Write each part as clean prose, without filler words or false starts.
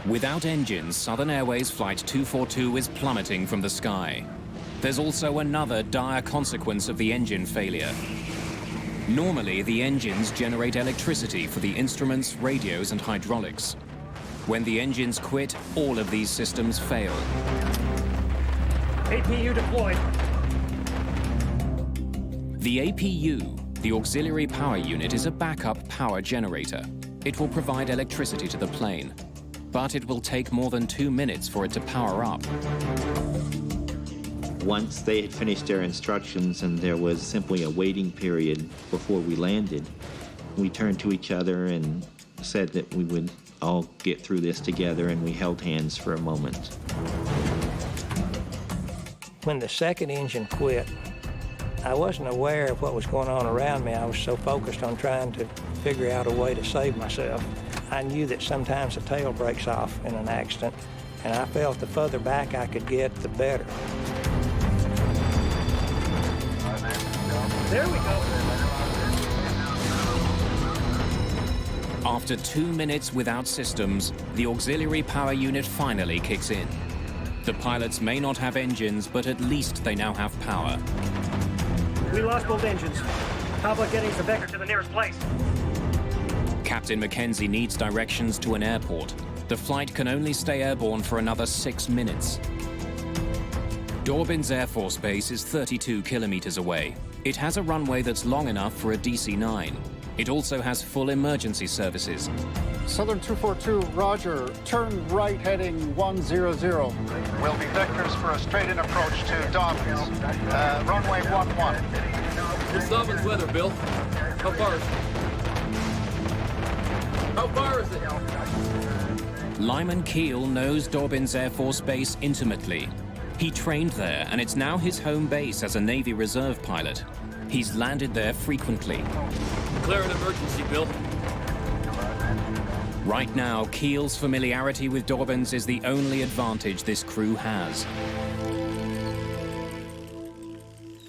Without engines, Southern Airways Flight 242 is plummeting from the sky. There's also another dire consequence of the engine failure. Normally, the engines generate electricity for the instruments, radios, and hydraulics. When the engines quit, all of these systems fail. APU deployed. The APU, the Auxiliary Power Unit, is a backup power generator. It will provide electricity to the plane, but it will take more than 2 minutes for it to power up. Once they had finished their instructions and there was simply a waiting period before we landed, we turned to each other and said that we would all get through this together, and we held hands for a moment. When the second engine quit, I wasn't aware of what was going on around me. I was so focused on trying to figure out a way to save myself. I knew that sometimes the tail breaks off in an accident, and I felt the further back I could get, the better. There we go. After 2 minutes without systems, the Auxiliary Power Unit finally kicks in. The pilots may not have engines, but at least they now have power. We lost both engines. How about getting the vector to the nearest place? Captain Mackenzie needs directions to an airport. The flight can only stay airborne for another 6 minutes. Dorbin's Air Force Base is 32 kilometers away. It has a runway that's long enough for a DC-9. It also has full emergency services. Southern 242, roger. Turn right heading 100. Will be vectors for a straight-in approach to Dobbins. Runway 11. It's Dobbins weather, Bill. How far is it? How far is it? Lyman Keele knows Dorbin's Air Force Base intimately. He trained there, and it's now his home base as a Navy Reserve pilot. He's landed there frequently. Declare an emergency, Bill. Right now, Keele's familiarity with Dorbin's is the only advantage this crew has.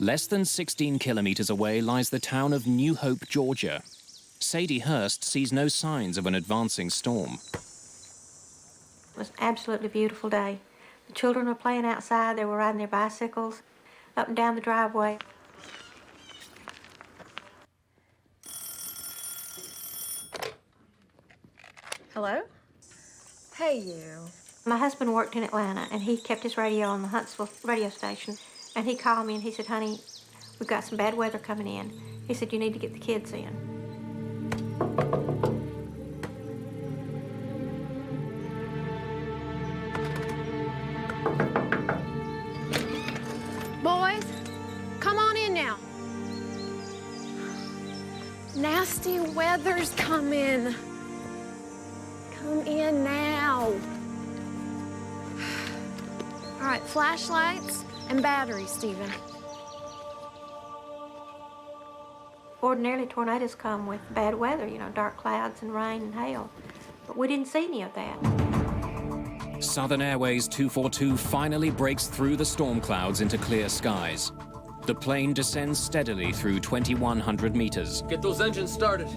Less than 16 kilometers away lies the town of New Hope, Georgia. Sadie Hurst sees no signs of an advancing storm. It was an absolutely beautiful day. The children were playing outside. They were riding their bicycles up and down the driveway. Hello? Hey, you. My husband worked in Atlanta, and he kept his radio on the Huntsville radio station. And he called me, and he said, honey, we've got some bad weather coming in. He said, you need to get the kids in. Boys, come on in now. Nasty weather's coming. Come in now. All right, flashlights and batteries, Stephen. Ordinarily, tornadoes come with bad weather, you know, dark clouds and rain and hail. But we didn't see any of that. Southern Airways 242 finally breaks through the storm clouds into clear skies. The plane descends steadily through 2,100 meters. Get those engines started.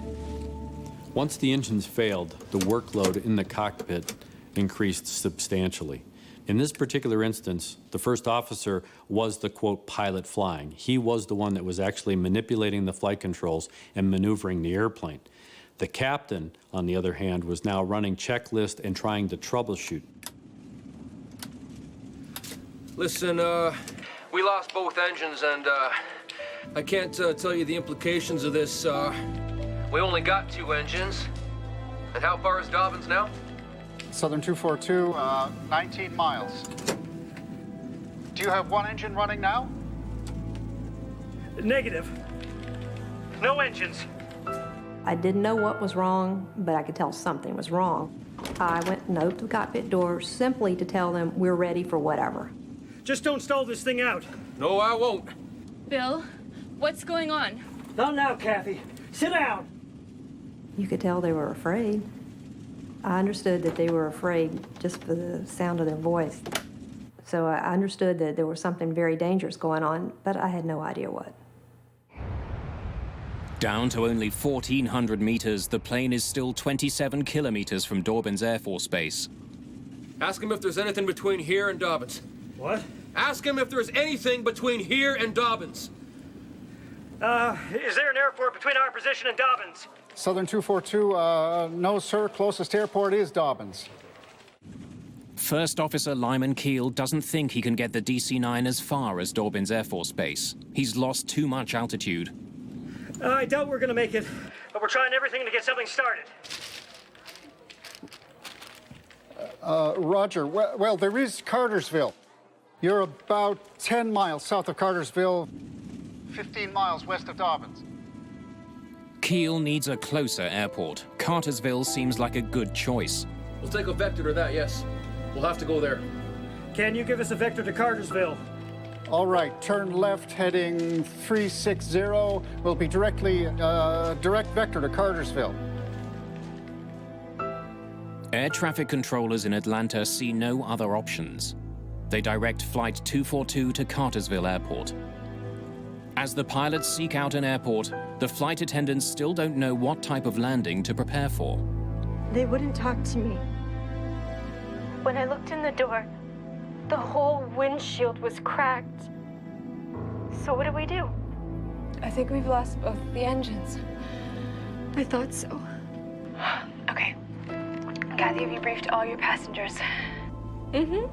Once the engines failed, the workload in the cockpit increased substantially. In this particular instance, the first officer was the, quote, pilot flying. He was the one that was actually manipulating the flight controls and maneuvering the airplane. The captain, on the other hand, was now running checklist and trying to troubleshoot. Listen, we lost both engines, and I can't tell you the implications of this. We only got 2 engines. And how far is Dobbins now? Southern 242, 19 miles. Do you have 1 engine running now? Negative. No engines. I didn't know what was wrong, but I could tell something was wrong. I went and opened the cockpit door simply to tell them we're ready for whatever. Just don't stall this thing out. No, I won't. Bill, what's going on? Not now, Kathy. Sit down. You could tell they were afraid. I understood that they were afraid just for the sound of their voice. So I understood that there was something very dangerous going on, but I had no idea what. Down to only 1,400 meters, the plane is still 27 kilometers from Dorbin's Air Force Base. Ask him if there's anything between here and Dobbins. What? Ask him if there's anything between here and Dobbins. Is there an airport between our position and Dobbins? Southern 242, no, sir. Closest airport is Dobbins. First Officer Lyman Keele doesn't think he can get the DC-9 as far as Dobbins Air Force Base. He's lost too much altitude. I doubt we're gonna make it, but we're trying everything to get something started. Roger. Well, there is Cartersville. You're about 10 miles south of Cartersville, 15 miles west of Dobbins. Keele needs a closer airport. Cartersville seems like a good choice. We'll take a vector to that, yes. We'll have to go there. Can you give us a vector to Cartersville? All right, turn left, heading 360. Will be direct vector to Cartersville. Air traffic controllers in Atlanta see no other options. They direct Flight 242 to Cartersville Airport. As the pilots seek out an airport, the flight attendants still don't know what type of landing to prepare for. They wouldn't talk to me. When I looked in the door, the whole windshield was cracked. So what do we do? I think we've lost both the engines. I thought so. Okay. Kathy, have you briefed all your passengers? Mm-hmm.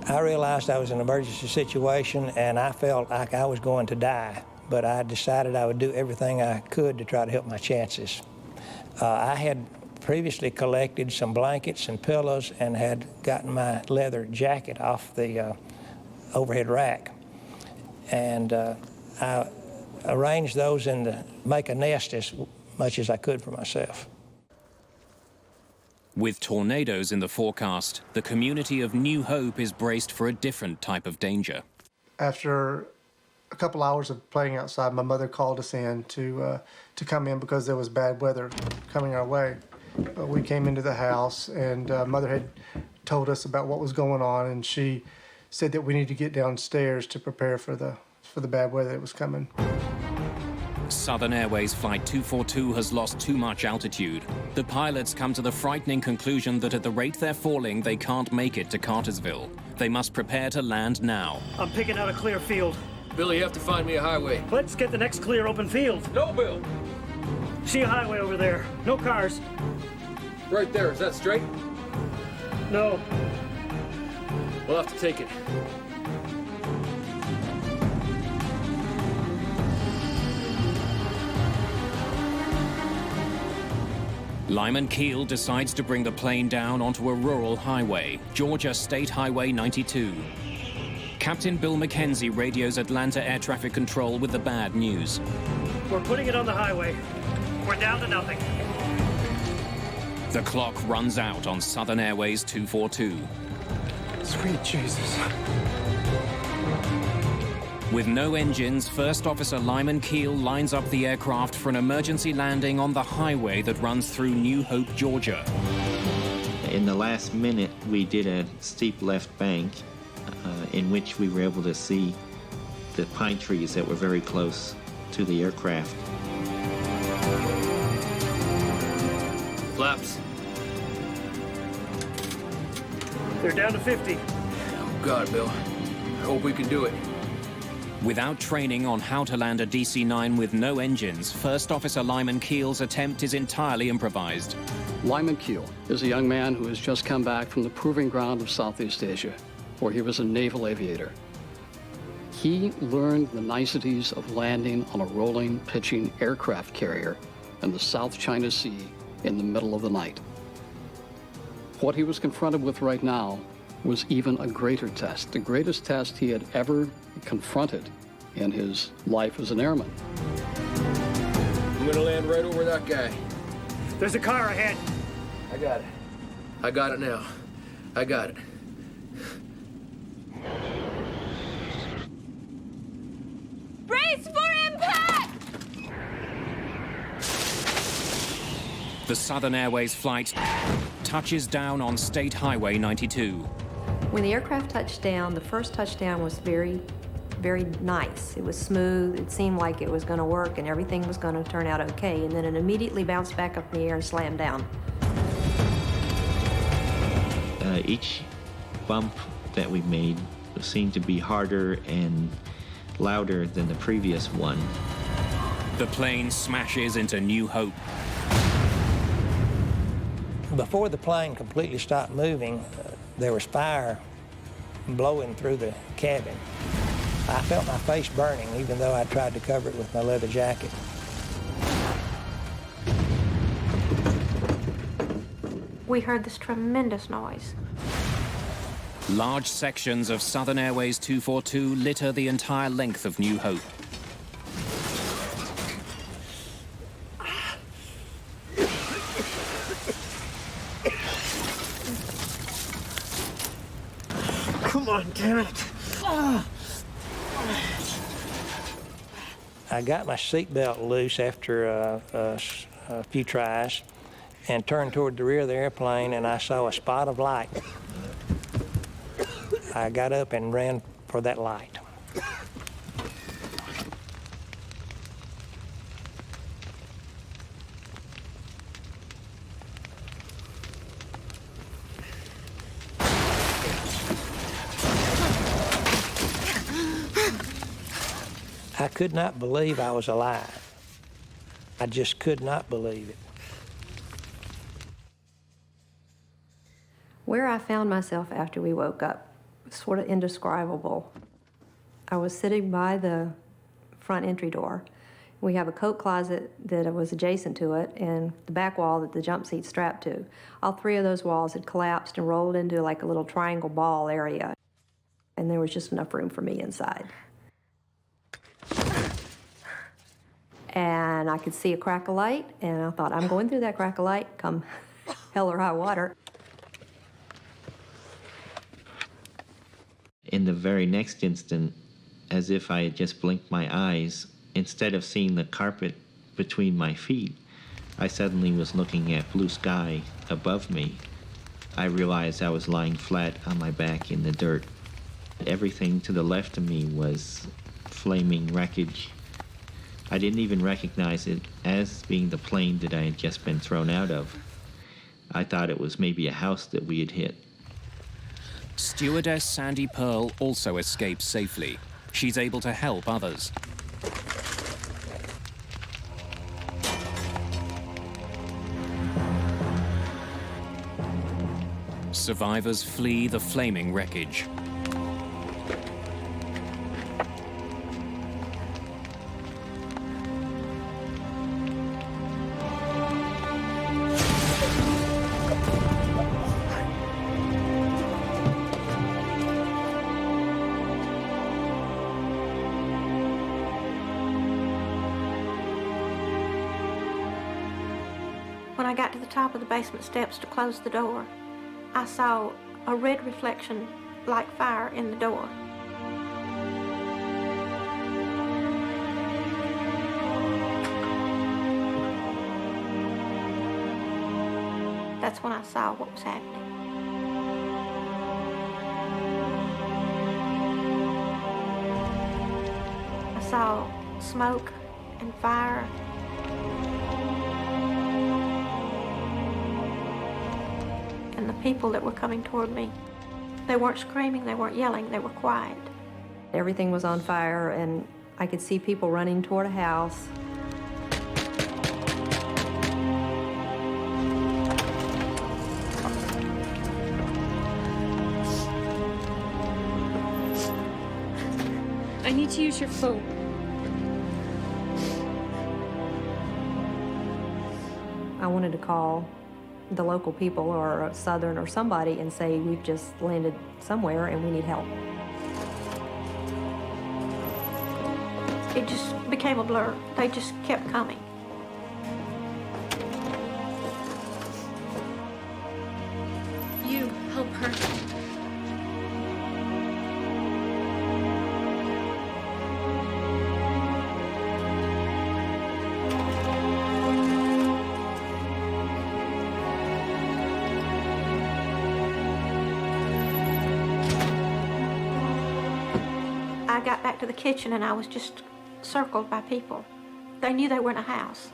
I realized I was in an emergency situation and I felt like I was going to die, but I decided I would do everything I could to try to help my chances. I had previously collected some blankets and pillows and had gotten my leather jacket off the overhead rack. And I arranged those to make a nest as much as I could for myself. With tornadoes in the forecast, the community of New Hope is braced for a different type of danger. After a couple hours of playing outside, my mother called us in to come in because there was bad weather coming our way. We came into the house, and Mother had told us about what was going on, and she said that we need to get downstairs to prepare for the bad weather that was coming. Southern Airways Flight 242 has lost too much altitude. The pilots come to the frightening conclusion that at the rate they're falling, they can't make it to Cartersville. They must prepare to land now. I'm picking out a clear field. Bill, you have to find me a highway. Let's get the next clear open field. No, Bill. See a highway over there. No cars. Right there. Is that straight? No. We'll have to take it. Lyman Keele decides to bring the plane down onto a rural highway, Georgia State Highway 92. Captain Bill McKenzie radios Atlanta Air Traffic Control with the bad news. We're putting it on the highway. We're down to nothing. The clock runs out on Southern Airways 242. Sweet Jesus. With no engines, First Officer Lyman Keele lines up the aircraft for an emergency landing on the highway that runs through New Hope, Georgia. In the last minute, we did a steep left bank in which we were able to see the pine trees that were very close to the aircraft. Flaps. They're down to 50. Oh, God, Bill. I hope we can do it. Without training on how to land a DC-9 with no engines, First Officer Lyman Keele's attempt is entirely improvised. Lyman Keele is a young man who has just come back from the proving ground of Southeast Asia, where he was a naval aviator. He learned the niceties of landing on a rolling, pitching aircraft carrier in the South China Sea in the middle of the night. What he was confronted with right now was even a greater test, the greatest test he had ever confronted in his life as an airman. I'm gonna land right over that guy. There's a car ahead. I got it. I got it now. I got it. Brace for impact! The Southern Airways flight touches down on State Highway 92. When the aircraft touched down, the first touchdown was very very nice. It was smooth. It seemed like it was going to work and everything was going to turn out okay. And then it immediately bounced back up in the air and slammed down. Each bump that we made seemed to be harder and louder than the previous one. The plane smashes into New Hope. Before the plane completely stopped moving, there was fire blowing through the cabin. I felt my face burning, even though I tried to cover it with my leather jacket. We heard this tremendous noise. Large sections of Southern Airways 242 litter the entire length of New Hope. Come on, damn it. I got my seatbelt loose after a few tries and turned toward the rear of the airplane, and I saw a spot of light. I got up and ran for that light. I could not believe I was alive. I just could not believe it. Where I found myself after we woke up was sort of indescribable. I was sitting by the front entry door. We have a coat closet that was adjacent to it and the back wall that the jump seat's strapped to. All three of those walls had collapsed and rolled into like a little triangle ball area. And there was just enough room for me inside. And I could see a crack of light, and I thought, I'm going through that crack of light, come hell or high water. In the very next instant, as if I had just blinked my eyes, instead of seeing the carpet between my feet, I suddenly was looking at blue sky above me. I realized I was lying flat on my back in the dirt. Everything to the left of me was flaming wreckage. I didn't even recognize it as being the plane that I had just been thrown out of. I thought it was maybe a house that we had hit. Stewardess Sandy Pearl also escapes safely. She's able to help others. Survivors flee the flaming wreckage. When I got to the top of the basement steps to close the door, I saw a red reflection like fire in the door. That's when I saw what was happening. I saw smoke and fire. And the people that were coming toward me, they weren't screaming, they weren't yelling, they were quiet. Everything was on fire, and I could see people running toward a house. I need to use your phone. I wanted to call the local people or Southern or somebody and say, we've just landed somewhere and we need help. It just became a blur. They just kept coming. You help her. I got back to the kitchen and I was just circled by people. They knew they were in a house,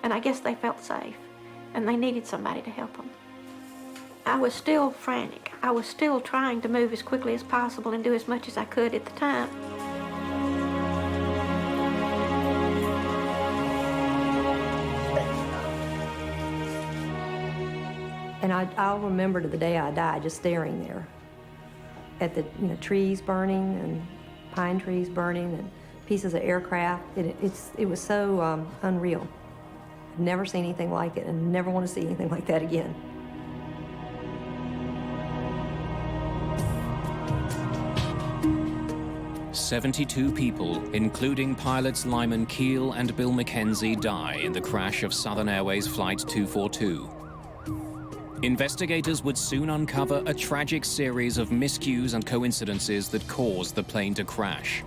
and I guess they felt safe, and they needed somebody to help them. I was still frantic. I was still trying to move as quickly as possible and do as much as I could at the time. And I'll remember to the day I died just staring there at the trees burning and pine trees burning and pieces of aircraft. It was so unreal. I've never seen anything like it and never want to see anything like that again. "72 people, including pilots Lyman Keele and Bill McKenzie, die in the crash of Southern Airways Flight 242. Investigators would soon uncover a tragic series of miscues and coincidences that caused the plane to crash.